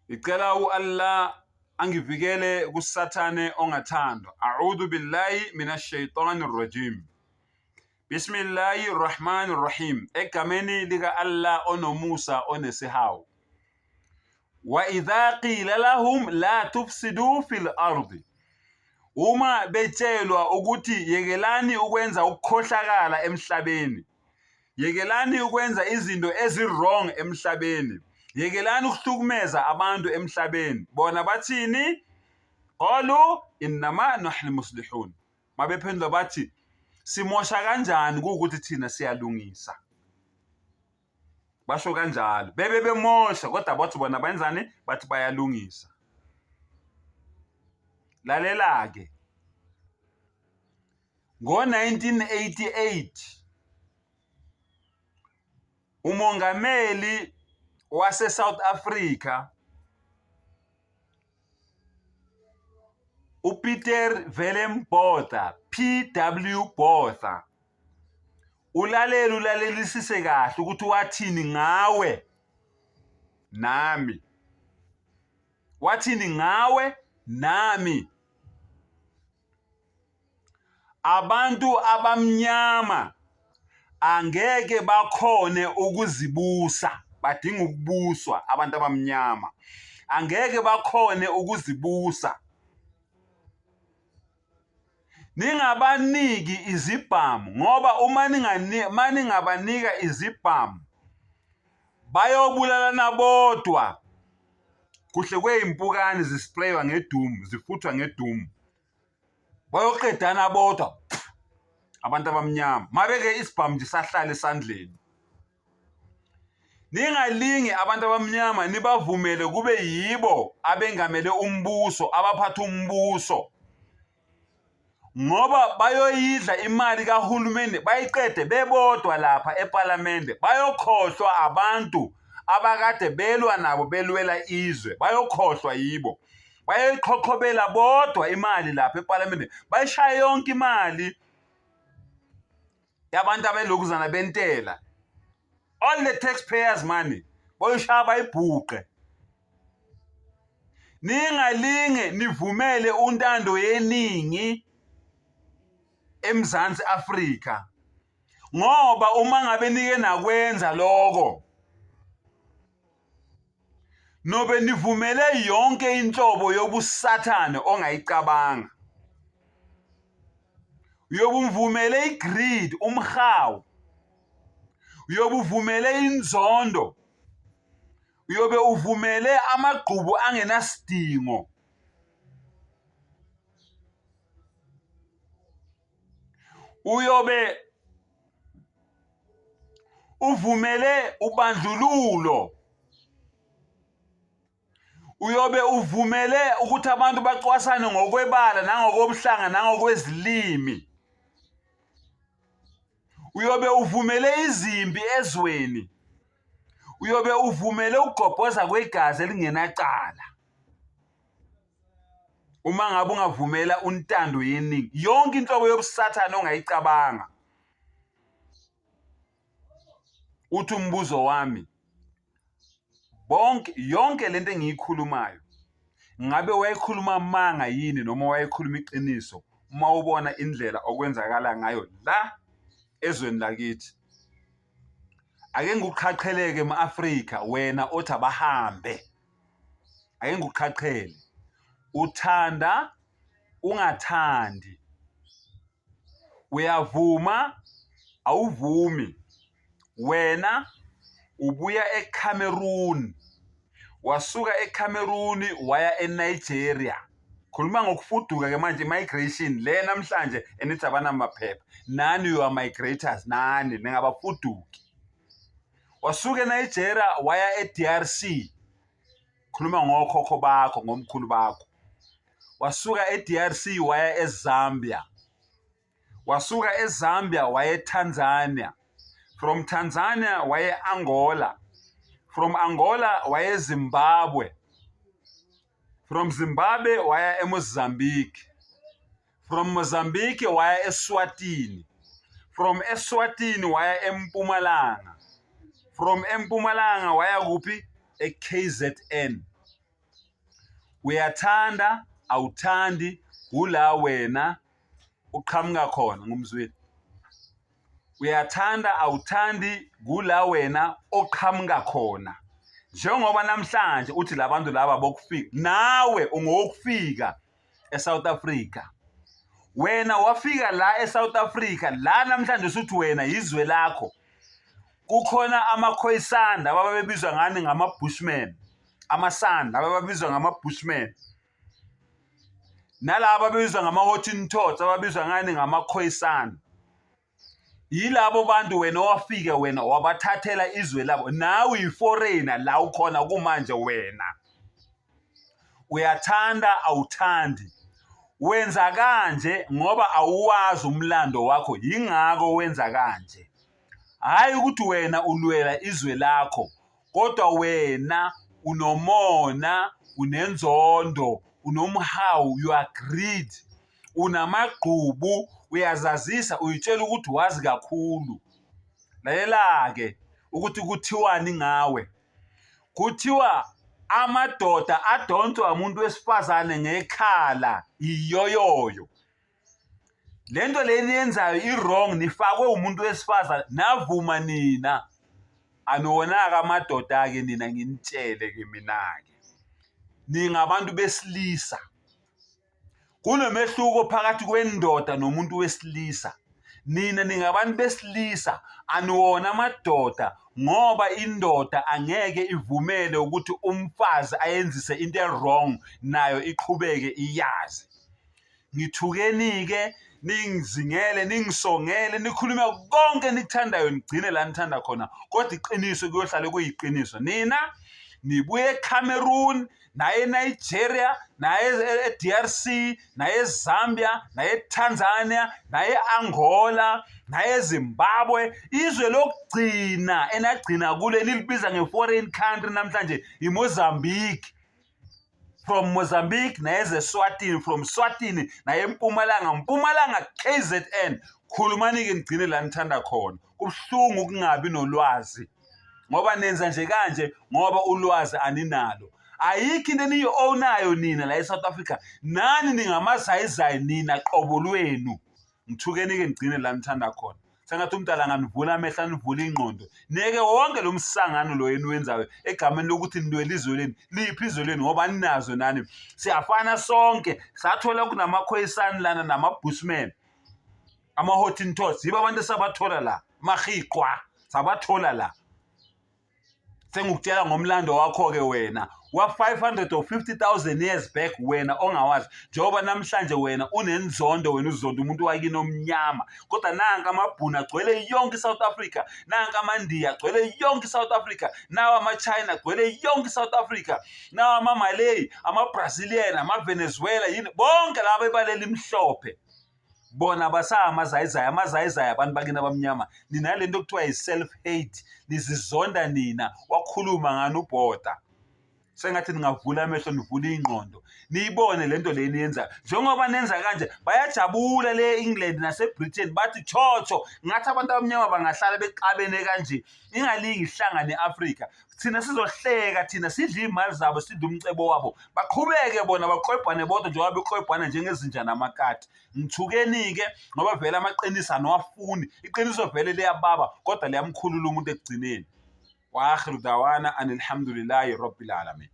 Icela Allah angivikele kusathane ongathandwa. A'udhu billahi minash shaitanir rajim. Bismillahir rahmanir rahim. Egameni lika Allah onomusa onesihawu. Wa idha qila lahum la tufsidu fil ardi. Uma betshelwa ukuthi yekelani ukwenza ukukhohlakala emhlabeni. Yekelani ukwenza izinto ezi-wrong emhlabeni. Yekelani ukuhlukumeza abantu emhlabeni. Bona bathini? Qalu innama nahnu muslihun. Mabephendula bathi simosha kanjani ukuthi thina siyalungisa. Basho kanjalo. Bemosha kodwa bathi bona benzani? Bathi bayalungisa. Lalela ke. Ngo-1988 umongameli wase-South Africa uPieter Willem Botha, P.W. Botha, ulalelisise kahle ukuthi wathini ngawe nami. Wathini ngawe nami. Abantu abamnyama angeke bakhone ukuzibusa. Badinga ukubuswa abantu abamnyama. Angeke bakhone ukuzibusa. Ningabaniki izibhamu ngoba uma ningabanika izibhamu bayobulalana bodwa. Kuhle kweyimpukane zispraywa ngedumu, zifuthwa ngedumu. Bayoqedana bodwa abantu abamnyama. Mabeke isibhamu nje sahlala esandleni. Ningalingi abantu abamnyama nibavumele kube yibo abengamele umbuso, abaphatha umbuso. Ngoba bayoyidla imali kahulumeni, bayiqede bebodwa lapha eParliament. Bayokhohlwa abantu abakade belwa nabo belwela izwe. Bayokhohlwa yibo. Bayoyiqhoqhobela bodwa imali lapha eParliament. Bayishaya yonke imali yabantu abelokuzana bentela. All the taxpayers money. Boyishaya bayibhuqe. Ningalinge nivumele untando yeningi eMzansi Afrika. Ngoba uma ngabe nike nakwenza lokho, nobe nivumele yonke inhlobo yobusathane ongayicabanga. Uyobuvumele igreed, umhawu. Uyobuvumele inzondo. Uyobe uvumele amagqubu angenasidingo. Uyobe uvumele ubandlululo. Uyobe uvumele ukuthi abantu bacwasane ngokwebala nangokobuhlanga nangokwezilimi. Uyobe uvumele izimpi ezweni. Uyobe uvumele ukugobhoza kwegazi elingenacala. Uma ngabe ungavumela untando yeningi, yonke inhlobo yobusathane ongayicabanga. Uthi umbuzo wami, yonke lento engiyikhulumayo, ngabe wayikhuluma manga yini noma wayikhuluma iqiniso uma ubona indlela okwenzakala ngayo la ezweni lakithi? Ake ngikuqhaqheleke ema-Afrika wena othi abahambe. Ake ngikuqhaqhele. Uthanda, ungathandi. Uyavuma, awuvumi. Wena ubuya eCameroon. Wasuka eCameroon waya eNigeria. Khuluma ngokufuduka ke manje migration le namhlanje enithi abanamaphepha. Nani you are migrators, nani ningabafuduki. Wasuka eNigeria waya eDRC. Khuluma ngokhokho bakho, ngomkhulu bakho. Wasuka eDRC waya eZambia. Wasuka eZambia waya eTanzania. From Tanzania waya eAngola. From Angola waya eZimbabwe. From Zimbabwe waya eMozambique. From Mozambique waya eSwatini. From eSwatini waya eMpumalanga. From eMpumalanga waya kuphi? EKZN. Uyathanda awuthandi kula wena uqhamuka khona ngumzweli. Uyathanda awuthandi kula wena oqhamuka khona. Njengoba namhlanje uthi labantu laba bokufika, nawe ungokufika eSouth Africa. Wena wafika la eSouth Africa, la namhlanje usuthi wena izwe lakho. Kukhona amakhoyisanda ababebizwa ngani ngama-Bushmen, amasanda ababizwa ngama-Bushmen. Nalabo ababizwa ngama-Hottentots ababizwa ngani ngamakhoyisanda. Yilabo bantu wena wafika wena wabathathela izwe labo. Nawe uyi-foreigner la ukhona kumanje wena. Uyathanda awuthandi. Wenza kanje ngoba awuwazi umlando wakho, yingako wenza kanje. Hayi ukuthi wena ulwela izwe lakho, kodwa wena unomona, unenzondo, unomhawu, you are greed, unamagqubu, uyazazisa, uyitshela ukuthi wazi kakhulu. Lalela-ke ukuthi kuthiwani ngawe. Kuthiwa amadoda adonswa umuntu wesifazane ngekhala iyoyoyo. Lento le niyenzayo i-wrong, nifakwe umuntu wesifazane, navuma nina. Anonaka amadoda-ke nina nginitshele-ke mina-ke. Ningabantu besilisa. Kunomehluko phakathi kwendoda nomuntu wesilisa. Nina ningabantu besilisa, aniwona amadoda, ngoba indoda angeke ivumele ukuthi umfazi ayenzise into e-wrong nayo iqhubeke iyazi. Ngithukeni-ke, ningizingele, ningisongele, nikhulume konke nikuthandayo, nigcine la nithanda khona, kodwa iqiniso kuyohlala kuyiqiniso. Nina nibuye eCameroon, naye eNigeria, naye eDRC, naye eZambia, naye eTanzania, naye eAngola, naye eZimbabwe. Izwe lokugcina enagcina kule nilibiza nge-foreign country namhlanje iMozambique. From Mozambique naye eSwatini, from Swatini naye eMpumalanga KZN. Khulumani-ke nigcine la nithanda khona. Kubuhlungu ukungabi nolwazi, ngoba nenza nje kanje ngoba ulwazi aninalo. Ayikho into eniyi-ownayo nina la eSouth Africa. Nani ningamazayizayi nina qobo lwenu. Ngithukeni-ke nigcine la nithanda khona. Sengathi umdala nganivula amehlo, anivula ingqondo. Neke wonke lo msangano lo yenu wenzayo egameni lokuthi nilwela izwe lenu. Liphi izwe lenu ngoba ninazo nani. Siyafana sonke. Sathola kunamakhoyisani lana nama-Bushmen, ama-Hottentots. Yibo abantu esabathola la. Mahiqwa sabathola la. Sengukutshela ngomlando wakho-ke wena wa-550,000 years back, wena ongawazi. Njengoba namhlanje wena unenzondo, wena uzonda umuntu wakini omnyama, kodwa nanka amabhunu agcwele yonke iSouth Africa, nanka amandiya agcwele yonke iSouth Africa, nawa ama-China agcwele yonke iSouth Africa, nawa ama-Malay, ama-Brazilian, ama-Venezuela, yini bonke laba ebalela imhlophe. Bona basamazayizayi, amazayizayi abantu bakini abamnyama. Nina lento okuthiwa yi-self-hate, nizizonda nina. Wakhuluma ngani ubhoda. Sengathi ningavula amehlo, nivula ingqondo, niyibone lento le niyenza. Njengoba nenza kanje, bayajabula le England naseBritain, bathi chocho, ngathi abantu abamnyama bangahlala beqabene kanje, ingalingi ihlanga neAfrika. Thina sizohleka, thina sidla imali zabo, sidla umcebo wabo. Baqhubeke bona baqhwebhane bodwa njengoba beqhwebhana njengezinja namakati. Ngithukeni-ke ngoba vele amaqiniso anowafuni. Iqiniso vele liyababa, kodwa liyamkhulula umuntu ekugcineni. Wa akhiru dawana anilhamdulillahi rabbil alamin.